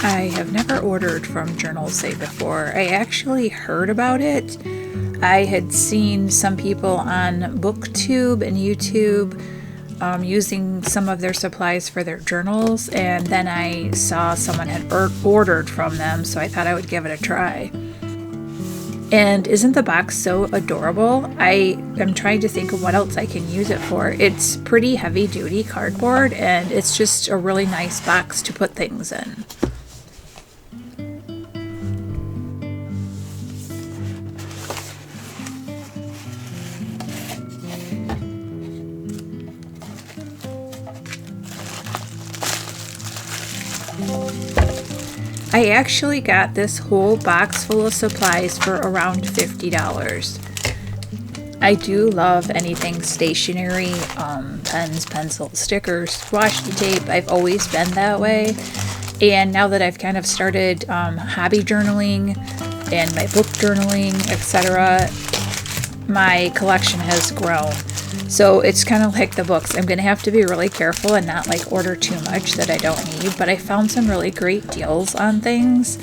I have never ordered from Journalsay before. I actually heard about it. I had seen some people on BookTube and YouTube using some of their supplies for their journals, and then I saw someone had ordered from them, so I thought I would give it a try. And isn't the box so adorable? I am trying to think of what else I can use it for. It's pretty heavy duty cardboard, and it's just a really nice box to put things in. I actually got this whole box full of supplies for around $50. I do love anything stationery, pens, pencils, stickers, washi tape. I've always been that way. And now that I've kind of started hobby journaling and my book journaling, etc., my collection has grown. So it's kind of like the books. I'm going to have to be really careful and not like order too much that I don't need, but I found some really great deals on things.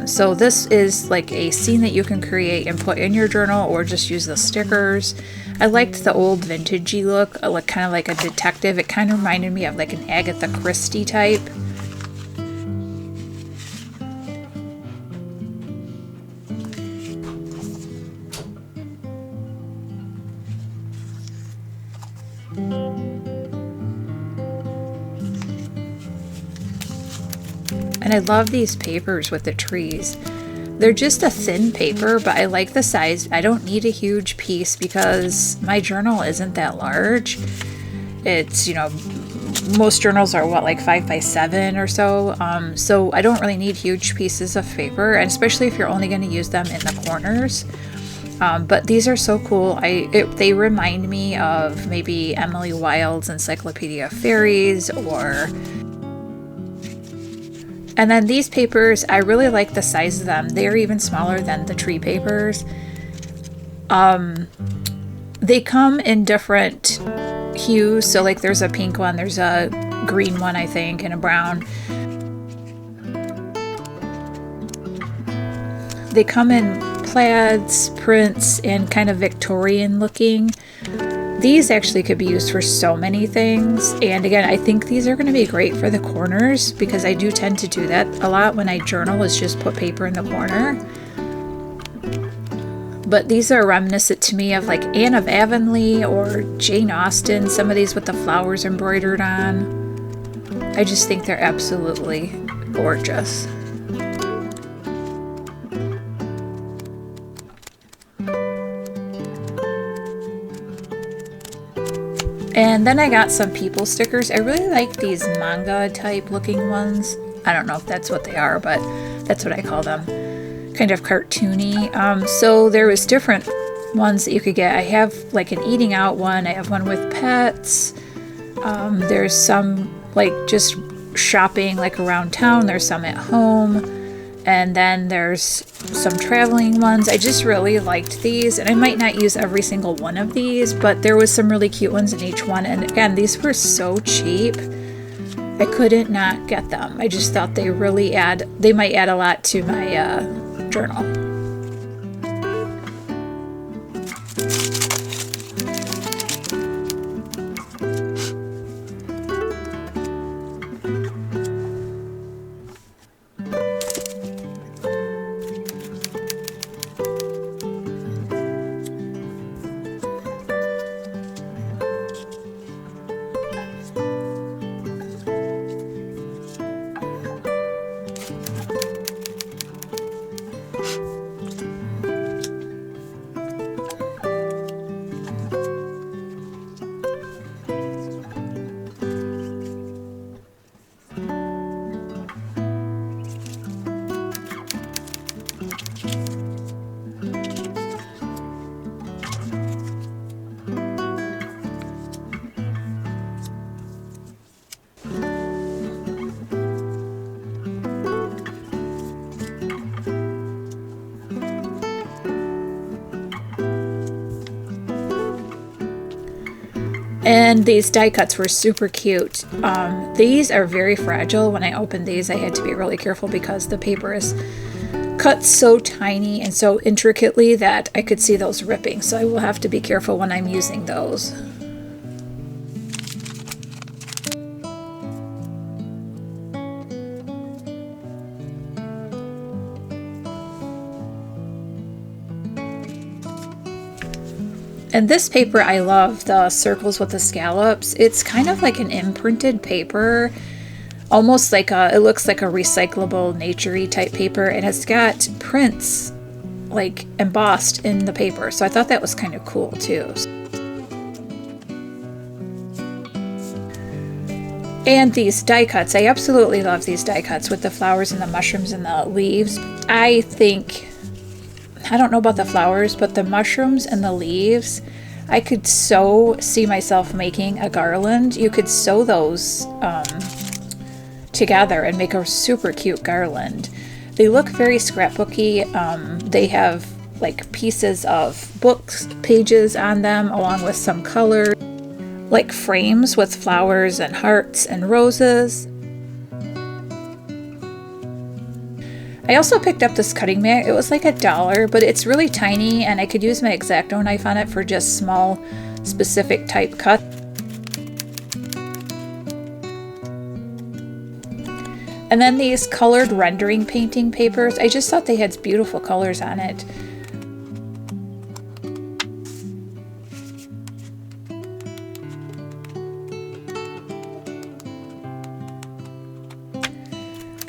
So this is like a scene that you can create and put in your journal or just use the stickers. I liked the old vintagey look, like kind of like a detective. It kind of reminded me of like an Agatha Christie type. And I love these papers with the trees. They're just a thin paper, but I like the size. I don't need a huge piece because my journal isn't that large. It's, most journals are what, like 5 by 7 or so. So I don't really need huge pieces of paper, and especially if you're only going to use them in the corners. But these are so cool. They remind me of maybe Emily Wilde's Encyclopedia of Fairies, or... And then these papers, I really like the size of them. They're even smaller than the tree papers. They come in different hues. So like there's a pink one, there's a green one, I think, and a brown. They come in plaids, prints, and kind of Victorian looking. These actually could be used for so many things, and again, I think these are going to be great for the corners because I do tend to do that a lot when I journal, is just put paper in the corner. But these are reminiscent to me of like Anne of Avonlea or Jane Austen, some of these with the flowers embroidered on. I just think they're absolutely gorgeous. And then I got some people stickers. I really like these manga type looking ones. I don't know if that's what they are, but that's what I call them. Kind of cartoony. So there was different ones that you could get. I have like an eating out one. I have one with pets. There's some like just shopping like around town. There's some at home. And then there's some traveling ones. I just really liked these, and I might not use every single one of these, but there was some really cute ones in each one. And again, these were so cheap. I couldn't not get them. I just thought they might add a lot to my journal. And these die cuts were super cute. These are very fragile. When I opened these, I had to be really careful because the paper is cut so tiny and so intricately that I could see those ripping. So I will have to be careful when I'm using those. And this paper I love, the circles with the scallops. It's kind of like an imprinted paper, almost like it looks like a recyclable nature-y type paper, and it's got prints like embossed in the paper. So I thought that was kind of cool too. And these die cuts, I absolutely love these die cuts with the flowers and the mushrooms and the leaves. I don't know about the flowers, but the mushrooms and the leaves, I could so see myself making a garland. You could sew those together and make a super cute garland. They look very scrapbooky. They have like pieces of books, pages on them, along with some color, like frames with flowers and hearts and roses. I also picked up this cutting mat. It was like $1, but it's really tiny and I could use my X-Acto knife on it for just small, specific type cuts. And then these colored rendering painting papers. I just thought they had beautiful colors on it.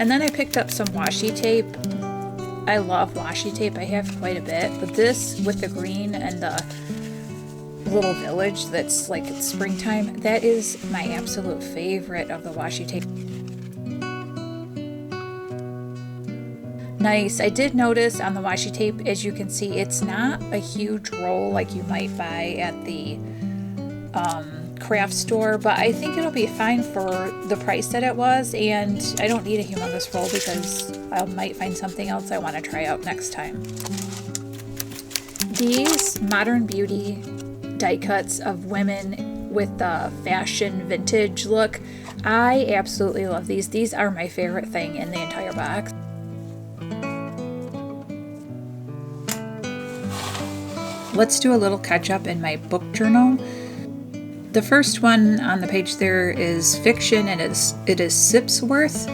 And then I picked up some washi tape. I love washi tape. I have quite a bit, but this with the green and the little village that's like it's springtime, that is my absolute favorite of the washi tape. Nice. I did notice on the washi tape, as you can see, it's not a huge roll like you might buy at the craft store, but I think it'll be fine for the price that it was, and I don't need a humongous roll because I might find something else I want to try out next time. These Modern Beauty die cuts of women with the fashion vintage look, I absolutely love these. These are my favorite thing in the entire box. Let's do a little catch up in my book journal. The first one on the page there is fiction, and it is Sipsworth.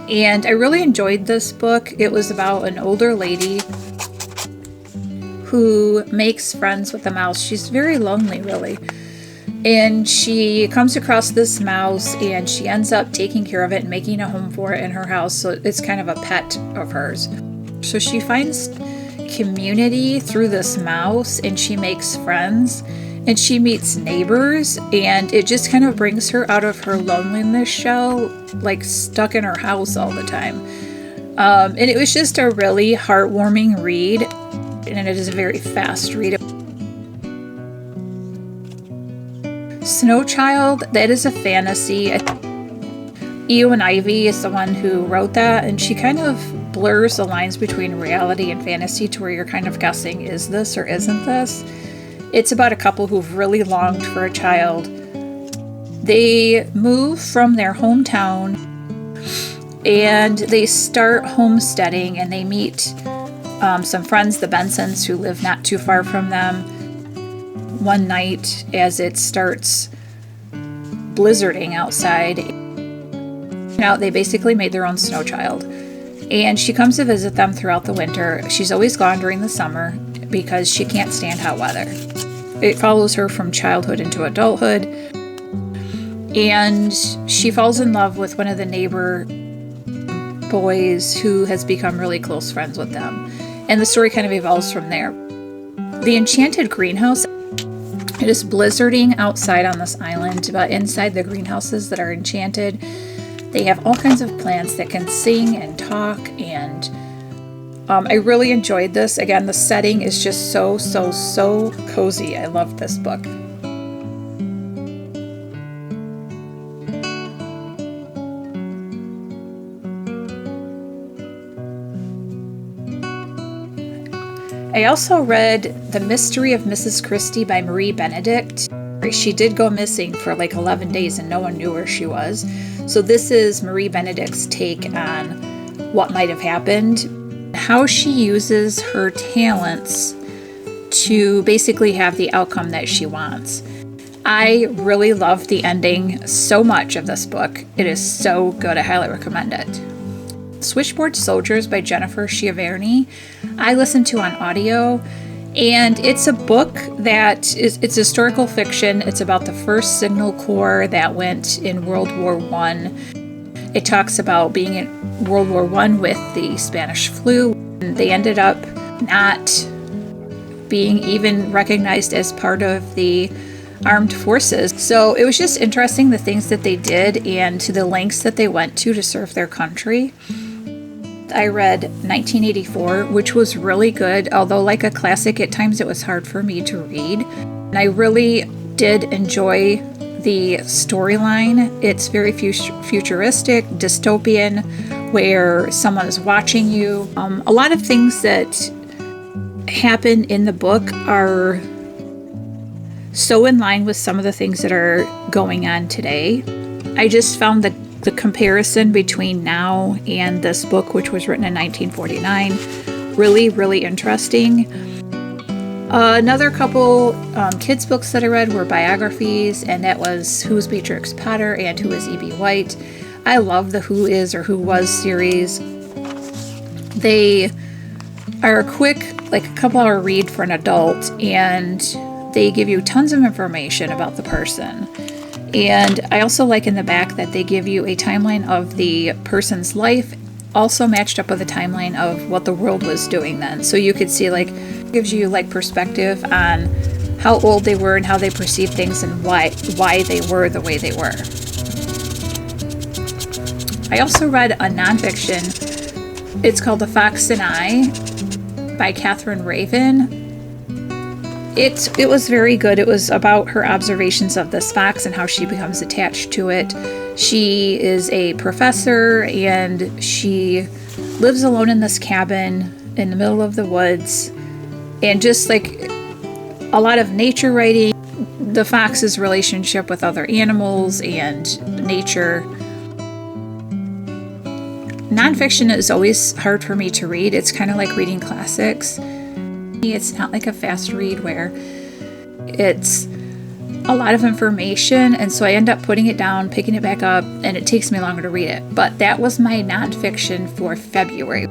And I really enjoyed this book. It was about an older lady who makes friends with a mouse. She's very lonely, really. And she comes across this mouse and she ends up taking care of it and making a home for it in her house. So it's kind of a pet of hers. So she finds community through this mouse and she makes friends. And she meets neighbors, and it just kind of brings her out of her loneliness shell, like stuck in her house all the time. And it was just a really heartwarming read, and it is a very fast read. Snow Child, that is a fantasy. Eowyn Ivy is the one who wrote that, and she kind of blurs the lines between reality and fantasy to where you're kind of guessing, is this or isn't this? It's about a couple who've really longed for a child. They move from their hometown and they start homesteading, and they meet some friends, the Bensons, who live not too far from them. One night as it starts blizzarding outside, they basically made their own snow child. And she comes to visit them throughout the winter. She's always gone during the summer because she can't stand hot weather. It follows her from childhood into adulthood, and she falls in love with one of the neighbor boys who has become really close friends with them. And the story kind of evolves from there. The Enchanted Greenhouse, it is blizzarding outside on this island, but inside the greenhouses that are enchanted, they have all kinds of plants that can sing and talk, and I really enjoyed this. Again, the setting is just so cozy. I love this book. I also read The Mystery of Mrs. Christie by Marie Benedict. she did go missing for like 11 days and no one knew where she was. So this is Marie Benedict's take on what might have happened, how she uses her talents to basically have the outcome that she wants. I really love the ending so much of this book. It is so good. I highly recommend it. Switchboard Soldiers by Jennifer Schiavone, I listened to on audio, and it's a book that it's historical fiction. It's about the first Signal Corps that went in World War I. It talks about being in World War I with the Spanish flu. They ended up not being even recognized as part of the armed forces. So it was just interesting the things that they did and to the lengths that they went to serve their country. I read 1984, which was really good, although like a classic, at times it was hard for me to read. And I really did enjoy the storyline. It's very futuristic, dystopian, where someone is watching you. A lot of things that happen in the book are so in line with some of the things that are going on today. I just found the comparison between now and this book, which was written in 1949, really, really interesting. Another couple kids' books that I read were biographies, and that was Who's Beatrix Potter and Who is E.B. White. I love the Who Is or Who Was series. They are a quick, like a couple hour read for an adult, and they give you tons of information about the person. And I also like in the back that they give you a timeline of the person's life, also matched up with a timeline of what the world was doing then. So you could see, like, gives you like perspective on how old they were and how they perceived things and why they were the way they were. I also read a nonfiction. It's called The Fox and I by Catherine Raven. It was very good. It was about her observations of this fox and how she becomes attached to it. She is a professor and she lives alone in this cabin in the middle of the woods, and just like a lot of nature writing, the fox's relationship with other animals and nature. Nonfiction is always hard for me to read. It's kind of like reading classics. It's not like a fast read where it's a lot of information, and so I end up putting it down, picking it back up, and it takes me longer to read it. But that was my nonfiction for February.